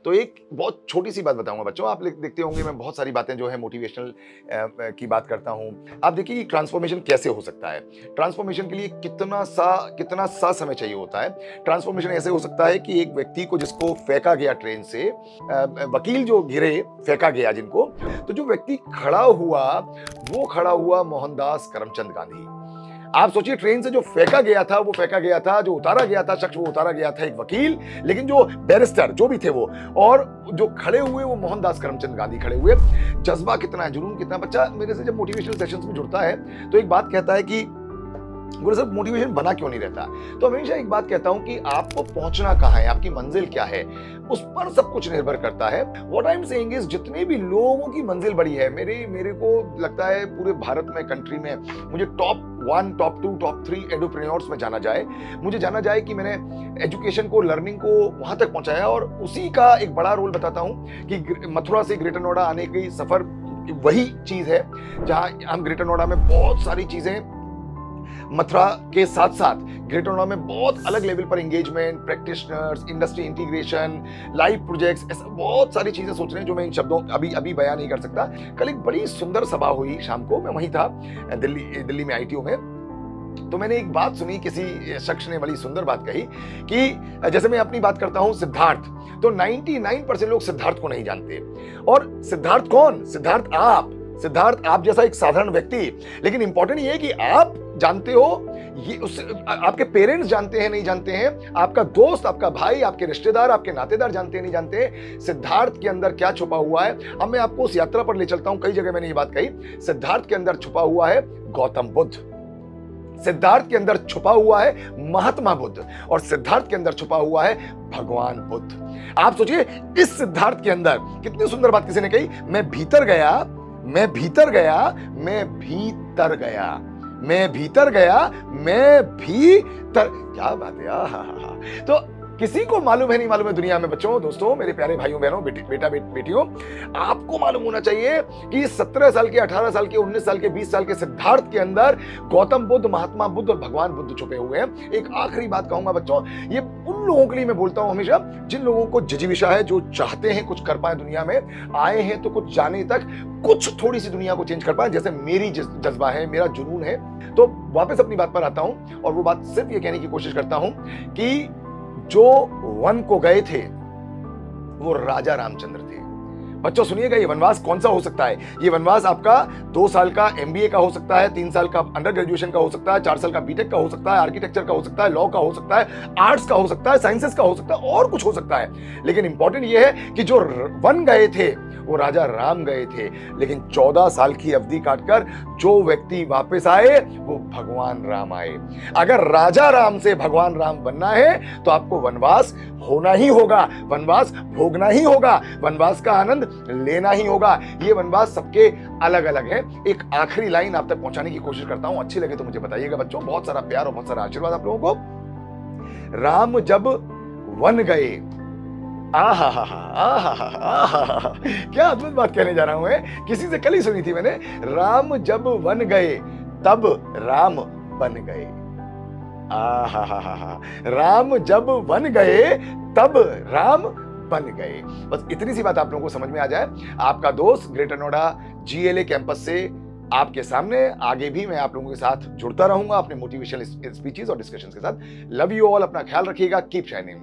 तो एक बहुत छोटी-सी बात बताऊँगा बच्चों, आप देखते होंगे मैं बहुत सारी बातें जो है मोटिवेशनल की बात करता हूँ। आप देखिए कि ट्रांसफॉर्मेशन कैसे हो सकता है? ट्रांसफॉर्मेशन के लिए कितना सा समय चाहिए होता है? ट्रांसफॉर्मेशन ऐसे हो सकता है कि एक व्यक्ति को जिसको फेंका गया ट्रेन से, वकील जो घिरे, फेंका गया जिनको, तो जो व्यक्ति खड़ा हुआ, वो खड़ा हुआ मोहनदास करमचंद गांधी। आप सोचिए, ट्रेन से जो फेंका गया था, वो फेंका गया था, जो उतारा गया था शख्स, वो उतारा गया था एक वकील, लेकिन जो बैरिस्टर जो भी थे वो, और जो खड़े हुए वो मोहनदास करमचंद गांधी खड़े हुए। जज्बा कितना है, जुनून कितना। बच्चा मेरे से जब मोटिवेशनल सेशंस में जुड़ता है तो एक बात कहता है कि गुरु साहब मोटिवेशन बना क्यों नहीं रहता? तो हमेशा एक बात कहता हूं कि आपको पहुंचना कहां है, आपकी मंजिल क्या है, उस पर सब कुछ निर्भर करता है। What I am saying is, जितने भी लोगों की मंजिल बड़ी है, मेरे को लगता है पूरे भारत में, कंट्री में, मुझे टॉप 1, टॉप 2, टॉप 3 एडुप्रेन्योर्स में जाना जाए, मुझे जाना जाए कि मैंने एजुकेशन को, लर्निंग को वहां तक पहुंचाया। और उसी का एक बड़ा रोल बताता हूं कि मथुरा से ग्रेटर नोएडा आने की सफर वही चीज है जहां हम ग्रेटर नोएडा में बहुत सारी चीजें, मथुरा के साथ साथ ग्रेटर नोएडा में बहुत अलग लेवल पर engagement, practitioners, industry integration, live projects, ऐसा बहुत सारी चीजें सोच रहे हैं जो मैं इन शब्दों अभी बयान नहीं कर सकता। कल एक बड़ी सुंदर सभा हुई शाम को, मैं वहीं था दिल्ली में ITO में। तो मैंने एक बात सुनी, किसी शख्स ने बड़ी सुंदर बात कही कि जैसे मैं अपनी बात करता हूं सिद्धार्थ, तो 99% लोग सिद्धार्थ को नहीं जानते। और सिद्धार्थ कौन? सिद्धार्थ आप जैसा एक साधारण व्यक्ति। लेकिन इंपॉर्टेंट ये है कि आप जानते हो, ये आपके पेरेंट्स जानते हैं नहीं जानते हैं, आपका दोस्त, आपका भाई, आपके रिश्तेदार, आपके नातेदार जानते हैं नहीं जानते हैं, सिद्धार्थ के अंदर क्या छुपा हुआ है। अब मैं आपको उस यात्रा पर ले चलता हूं, कई जगह मैंने ये बात कही। सिद्धार्थ के अंदर छुपा हुआ है गौतम बुद्ध, सिद्धार्थ के अंदर छुपा हुआ है महात्मा बुद्ध, और सिद्धार्थ के अंदर छुपा हुआ है भगवान बुद्ध। आप सोचिए, इस सिद्धार्थ के अंदर कितनी सुंदर बात किसी ने कही, मैं भीतर गया, मैं भीतर गया, मैं भीतर गया, मैं भीतर गया, मैं भीतर। क्या बात है! तो किसी को मालूम है नहीं मालूम है दुनिया में बच्चों, दोस्तों, मेरे प्यारे भाइयों बहनों, बेटियों, आपको मालूम होना चाहिए कि 17 साल के, 18 साल के, 19 साल के, 20 साल के सिद्धार्थ के अंदर गौतम बुद्ध, महात्मा बुद्ध और भगवान बुद्ध छुपे हुए हैं। एक आखिरी बात कहूंगा बच्चों, ये उन लोगों के लिए मैं बोलता हूं हमेशा, जिन लोगों को जिजीविषा है, जो चाहते हैं कुछ कर पाए दुनिया में, आए हैं तो कुछ जाने तक, कुछ थोड़ी सी दुनिया को चेंज कर पाए, जैसे मेरी जज्बा है, मेरा जुनून है। तो वापस अपनी बात पर आता हूं, और वो बात सिर्फ ये कहने की कोशिश करता हूं कि जो वन को गए थे वो राजा रामचंद्र थे। बच्चों सुनिएगा, ये वनवास कौन सा हो सकता है? ये वनवास आपका 2 साल का MBA का हो सकता है, 3 साल का अंडर ग्रेजुएशन का हो सकता है, 4 साल का BTech का हो सकता है, आर्किटेक्चर का हो सकता है, लॉ का हो सकता है, आर्ट्स का हो सकता है, साइंसेस का हो सकता है, और कुछ हो सकता है। लेकिन इंपॉर्टेंट ये है कि जो वन गए थे वो राजा राम गए थे। लेकिन 14 साल की अवधि काटकर जो व्यक्ति वापस आए वो भगवान राम आए। अगर राजा राम से भगवान राम बनना है तो आपको वनवास होना ही होगा, वनवास भोगना ही होगा, वनवास का आनंद लेना ही होगा। ये वनवास सबके अलग अलग है। एक आखिरी लाइन आप तक पहुंचाने की कोशिश करता हूं, अच्छी लगे तो मुझे बताइएगा बच्चों। बहुत सारा प्यार और बहुत सारा आशीर्वाद आप लोगों को। राम जब वन गए, क्या अद्भुत बात कहने जा रहा हूं मैं, किसी से कल ही सुनी थी मैंने। राम जब वन गए तब राम बन गए। राम जब वन गए तब राम बन गए। बस इतनी सी बात आप लोगों को समझ में आ जाए। आपका दोस्त ग्रेटर नोएडा GLA कैंपस से आपके सामने, आगे भी मैं आप लोगों के साथ जुड़ता रहूंगा अपने मोटिवेशनल स्पीचेस और डिस्कशंस के साथ। लव यू ऑल, अपना ख्याल रखिएगा, कीप शाइनिंग।